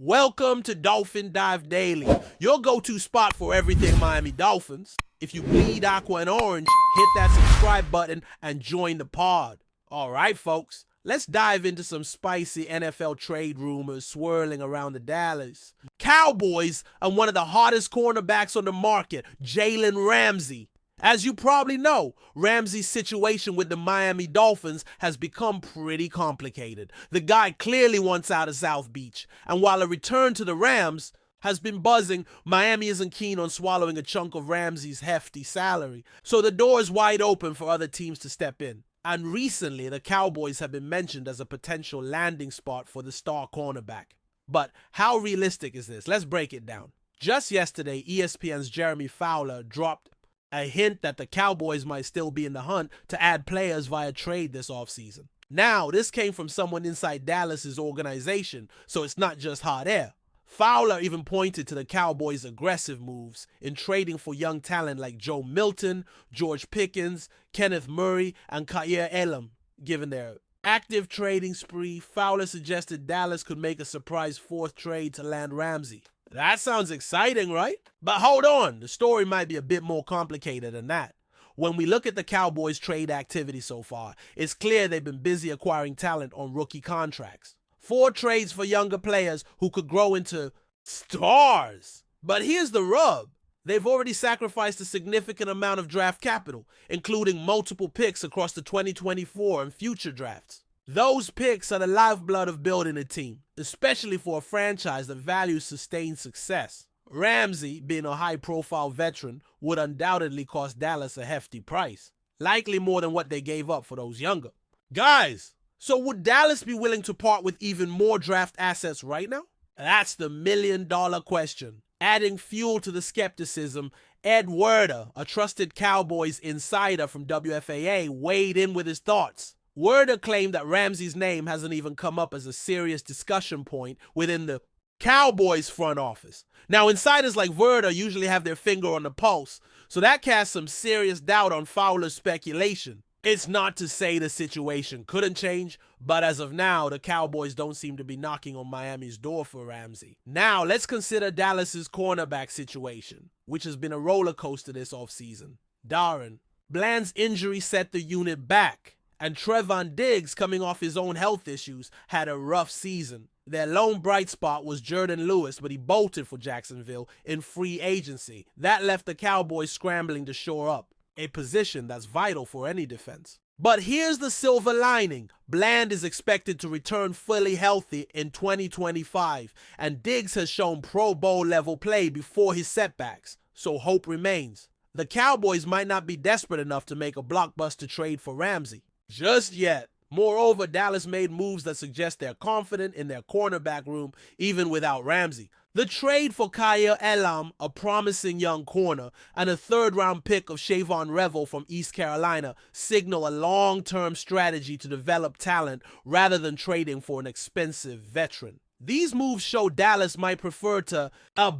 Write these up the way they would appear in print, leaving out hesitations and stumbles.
Welcome to Dolphin Dive Daily, your go-to spot for everything Miami Dolphins. If you bleed aqua and orange, hit that subscribe button and join the pod. All right, folks, let's dive into some spicy NFL trade rumors swirling around the Dallas Cowboys and one of the hottest cornerbacks on the market, Jalen Ramsey. As you probably know, Ramsey's situation with the Miami Dolphins has become pretty complicated. The guy clearly wants out of South Beach, and while a return to the Rams has been buzzing, Miami isn't keen on swallowing a chunk of Ramsey's hefty salary, so the door is wide open for other teams to step in. And recently, the Cowboys have been mentioned as a potential landing spot for the star cornerback. But how realistic is this? Let's break it down. Just yesterday, ESPN's Jeremy Fowler dropped a hint that the Cowboys might still be in the hunt to add players via trade this offseason. Now, this came from someone inside Dallas's organization, so it's not just hot air. Fowler even pointed to the Cowboys' aggressive moves in trading for young talent like Joe Milton, George Pickens, Kenneth Murray, and Kaiir Elam. Given their active trading spree, Fowler suggested Dallas could make a surprise fourth trade to land Ramsey. That sounds exciting, right? But hold on, the story might be a bit more complicated than that. When we look at the Cowboys' trade activity so far, it's clear they've been busy acquiring talent on rookie contracts. 4 trades for younger players who could grow into stars. But here's the rub. They've already sacrificed a significant amount of draft capital, including multiple picks across the 2024 and future drafts. Those picks are the lifeblood of building a team, especially for a franchise that values sustained success. Ramsey, being a high-profile veteran, would undoubtedly cost Dallas a hefty price, likely more than what they gave up for those younger. Guys, so would Dallas be willing to part with even more draft assets right now? That's the million-dollar question. Adding fuel to the skepticism, Ed Werder, a trusted Cowboys insider from WFAA, weighed in with his thoughts. Werder claimed that Ramsey's name hasn't even come up as a serious discussion point within the Cowboys front office. Now, insiders like Werder usually have their finger on the pulse, so that casts some serious doubt on Fowler's speculation. It's not to say the situation couldn't change, but as of now, the Cowboys don't seem to be knocking on Miami's door for Ramsey. Now, let's consider Dallas's cornerback situation, which has been a roller coaster this offseason. Darren, Bland's injury set the unit back, and Trevon Diggs, coming off his own health issues, had a rough season. Their lone bright spot was Jordan Lewis, but he bolted for Jacksonville in free agency. That left the Cowboys scrambling to shore up, a position that's vital for any defense. But here's the silver lining. Bland is expected to return fully healthy in 2025, and Diggs has shown Pro Bowl level play before his setbacks, so hope remains. The Cowboys might not be desperate enough to make a blockbuster trade for Ramsey just yet. Moreover, Dallas made moves that suggest they're confident in their cornerback room even without Ramsey. The trade for Kaiir Elam, a promising young corner, and a third-round pick of Shavon Revel from East Carolina signal a long-term strategy to develop talent rather than trading for an expensive veteran. These moves show Dallas might prefer to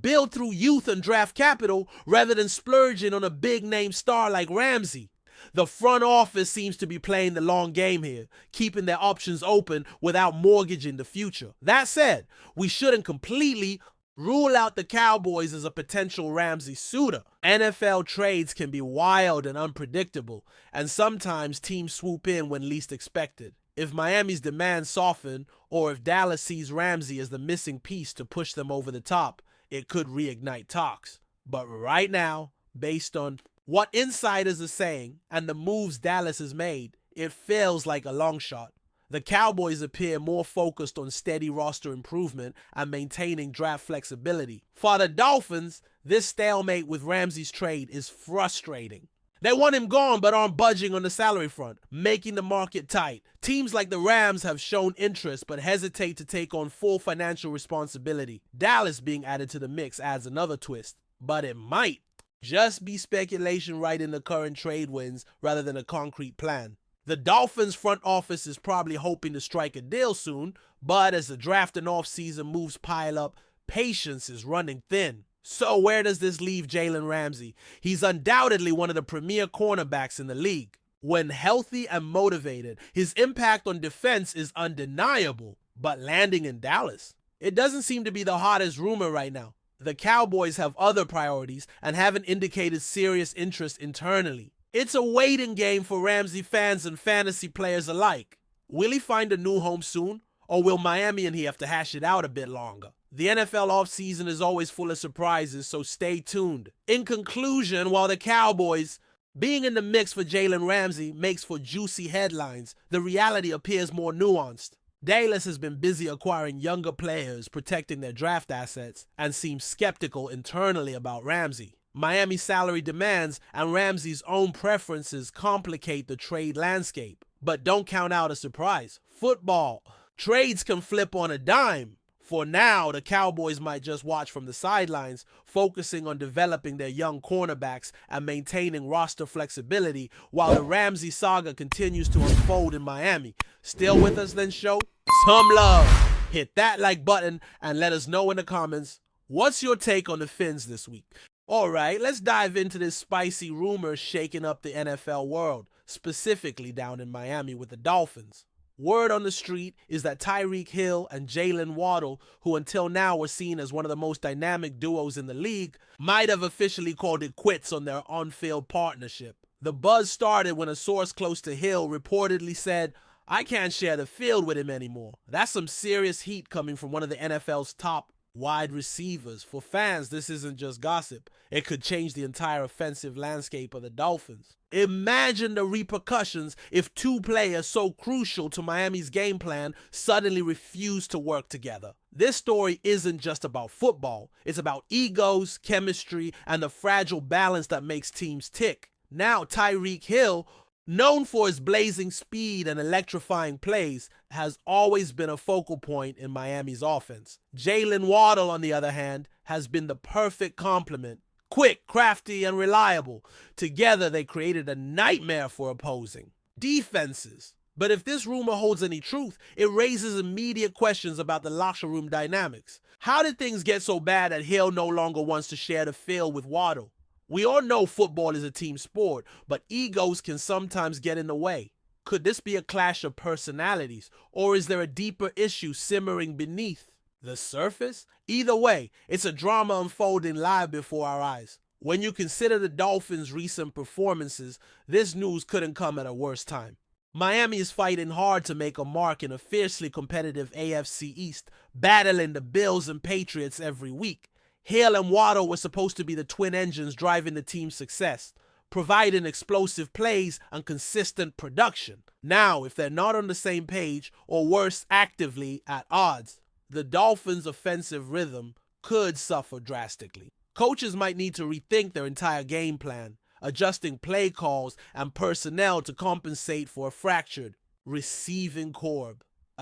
build through youth and draft capital rather than splurging on a big-name star like Ramsey. The front office seems to be playing the long game here, keeping their options open without mortgaging the future. That said, we shouldn't completely rule out the Cowboys as a potential Ramsey suitor. NFL trades can be wild and unpredictable, and sometimes teams swoop in when least expected. If Miami's demands soften, or if Dallas sees Ramsey as the missing piece to push them over the top, it could reignite talks. But right now, based on what insiders are saying and the moves Dallas has made, it feels like a long shot. The Cowboys appear more focused on steady roster improvement and maintaining draft flexibility. For the Dolphins, this stalemate with Ramsey's trade is frustrating. They want him gone but aren't budging on the salary front, making the market tight. Teams like the Rams have shown interest but hesitate to take on full financial responsibility. Dallas being added to the mix adds another twist, but it might just be speculation right in the current trade winds rather than a concrete plan. The Dolphins front office is probably hoping to strike a deal soon, but as the draft and off-season moves pile up, patience is running thin. So where does this leave Jalen Ramsey? He's undoubtedly one of the premier cornerbacks in the league. When healthy and motivated, his impact on defense is undeniable. But landing in Dallas? It doesn't seem to be the hottest rumor right now. The Cowboys have other priorities and haven't indicated serious interest internally. It's a waiting game for Ramsey fans and fantasy players alike. Will he find a new home soon, or will Miami and he have to hash it out a bit longer? The NFL offseason is always full of surprises, so stay tuned. In conclusion, while the Cowboys being in the mix for Jalen Ramsey makes for juicy headlines, the reality appears more nuanced. Dallas has been busy acquiring younger players, protecting their draft assets, and seems skeptical internally about Ramsey. Miami's salary demands and Ramsey's own preferences complicate the trade landscape. But don't count out a surprise. Football. Trades can flip on a dime. For now, the Cowboys might just watch from the sidelines, focusing on developing their young cornerbacks and maintaining roster flexibility while the Ramsey saga continues to unfold in Miami. Still with us then, show? Some love. Hit that like button and let us know in the comments, what's your take on the Fins this week? Alright, let's dive into this spicy rumor shaking up the NFL world, specifically down in Miami with the Dolphins. Word on the street is that Tyreek Hill and Jalen Waddle, who until now were seen as one of the most dynamic duos in the league, might have officially called it quits on their on-field partnership. The buzz started when a source close to Hill reportedly said, "I can't share the field with him anymore." That's some serious heat coming from one of the NFL's top wide receivers. For fans, this isn't just gossip. It could change the entire offensive landscape of the Dolphins. Imagine the repercussions if two players so crucial to Miami's game plan suddenly refuse to work together. This story isn't just about football. It's about egos, chemistry, and the fragile balance that makes teams tick. Now Tyreek Hill, known for his blazing speed and electrifying plays, has always been a focal point in Miami's offense. Jalen Waddle, on the other hand, has been the perfect complement. Quick, crafty, and reliable. Together, they created a nightmare for opposing defenses. But if this rumor holds any truth, it raises immediate questions about the locker room dynamics. How did things get so bad that Hill no longer wants to share the field with Waddle? We all know football is a team sport, but egos can sometimes get in the way. Could this be a clash of personalities, or is there a deeper issue simmering beneath the surface? Either way, it's a drama unfolding live before our eyes. When you consider the Dolphins' recent performances, this news couldn't come at a worse time. Miami is fighting hard to make a mark in a fiercely competitive AFC East, battling the Bills and Patriots every week. Hill and Waddle were supposed to be the twin engines driving the team's success, providing explosive plays and consistent production. Now, if they're not on the same page, or worse, actively at odds, the Dolphins' offensive rhythm could suffer drastically. Coaches might need to rethink their entire game plan, adjusting play calls and personnel to compensate for a fractured receiving corps.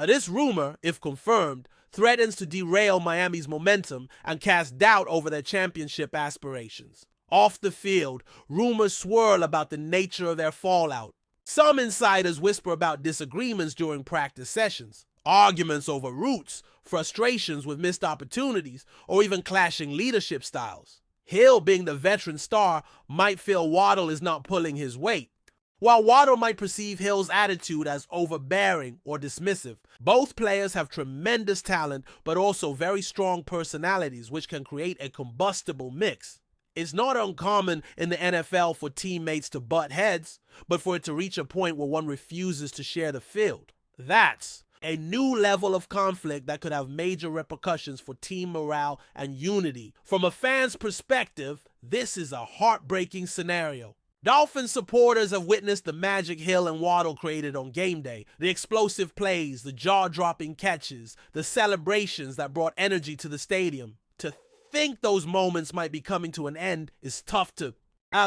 This rumor, if confirmed, threatens to derail Miami's momentum and cast doubt over their championship aspirations. Off the field, rumors swirl about the nature of their fallout. Some insiders whisper about disagreements during practice sessions, arguments over routes, frustrations with missed opportunities, or even clashing leadership styles. Hill, being the veteran star, might feel Waddle is not pulling his weight, while Waddle might perceive Hill's attitude as overbearing or dismissive. Both players have tremendous talent, but also very strong personalities, which can create a combustible mix. It's not uncommon in the NFL for teammates to butt heads, but for it to reach a point where one refuses to share the field. That's a new level of conflict that could have major repercussions for team morale and unity. From a fan's perspective, this is a heartbreaking scenario. Dolphins supporters have witnessed the magic Hill and Waddle created on game day. The explosive plays, the jaw-dropping catches, the celebrations that brought energy to the stadium. To think those moments might be coming to an end is tough to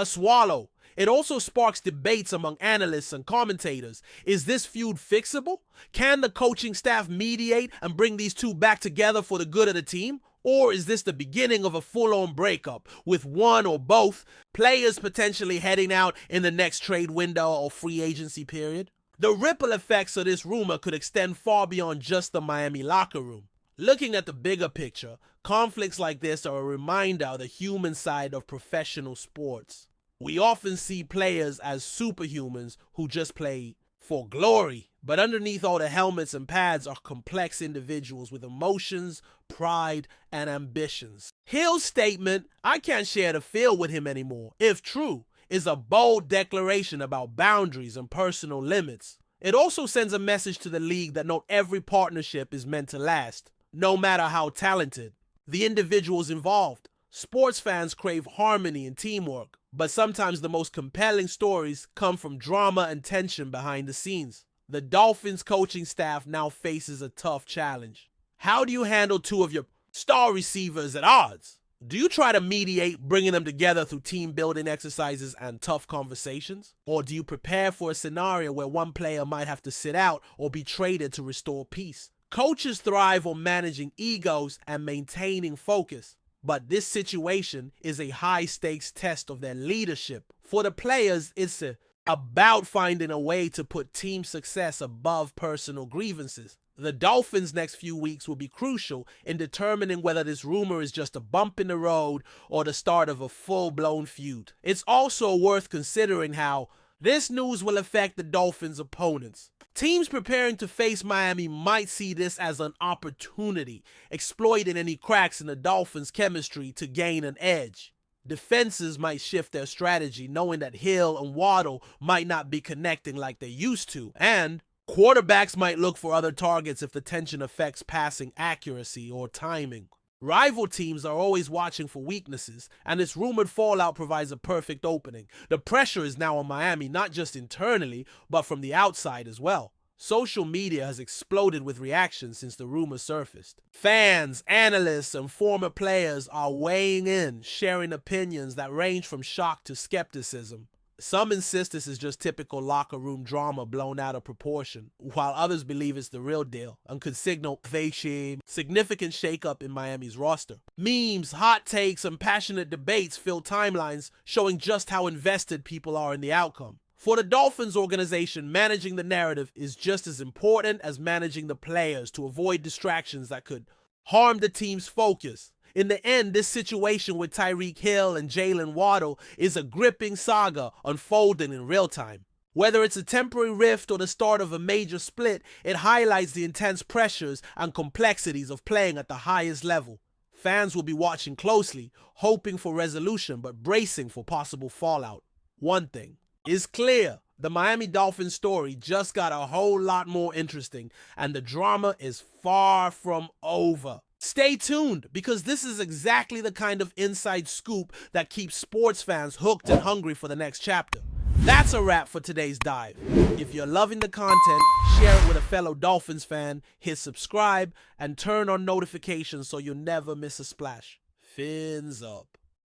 swallow. It also sparks debates among analysts and commentators. Is this feud fixable? Can the coaching staff mediate and bring these two back together for the good of the team? Or is this the beginning of a full-on breakup, with one or both players potentially heading out in the next trade window or free agency period? The ripple effects of this rumor could extend far beyond just the Miami locker room. Looking at the bigger picture, conflicts like this are a reminder of the human side of professional sports. We often see players as superhumans who just play for glory, But underneath all the helmets and pads are complex individuals with emotions, pride, and ambitions. Hill's statement, "I can't share the field with him anymore," if true, is a bold declaration about boundaries and personal limits. It also sends a message to the league that not every partnership is meant to last, no matter how talented the individuals involved. Sports fans crave harmony and teamwork, but sometimes the most compelling stories come from drama and tension behind the scenes. The Dolphins coaching staff now faces a tough challenge. How do you handle two of your star receivers at odds? Do you try to mediate, bringing them together through team building exercises and tough conversations? Or do you prepare for a scenario where one player might have to sit out or be traded to restore peace? Coaches thrive on managing egos and maintaining focus, but this situation is a high-stakes test of their leadership. For the players, it's about finding a way to put team success above personal grievances. The Dolphins' next few weeks will be crucial in determining whether this rumor is just a bump in the road or the start of a full-blown feud. It's also worth considering how this news will affect the Dolphins' opponents. Teams preparing to face Miami might see this as an opportunity, exploiting any cracks in the Dolphins' chemistry to gain an edge. Defenses might shift their strategy, knowing that Hill and Waddle might not be connecting like they used to, and quarterbacks might look for other targets if the tension affects passing accuracy or timing. Rival teams are always watching for weaknesses, and this rumored fallout provides a perfect opening. The pressure is now on Miami, not just internally, but from the outside as well. Social media has exploded with reactions since the rumor surfaced. Fans, analysts, and former players are weighing in, sharing opinions that range from shock to skepticism. Some insist this is just typical locker room drama blown out of proportion, while others believe it's the real deal and could signal a significant shakeup in Miami's roster. Memes, hot takes, and passionate debates fill timelines, showing just how invested people are in the outcome. For the Dolphins organization, managing the narrative is just as important as managing the players to avoid distractions that could harm the team's focus. In the end, this situation with Tyreek Hill and Jalen Waddle is a gripping saga unfolding in real time. Whether it's a temporary rift or the start of a major split, it highlights the intense pressures and complexities of playing at the highest level. Fans will be watching closely, hoping for resolution but bracing for possible fallout. One thing is clear: the Miami Dolphins story just got a whole lot more interesting, and the drama is far from over. Stay tuned, because this is exactly the kind of inside scoop that keeps sports fans hooked and hungry for the next chapter. That's a wrap for today's dive. If you're loving the content, share it with a fellow Dolphins fan, hit subscribe, and turn on notifications so you'll never miss a splash. Fins up.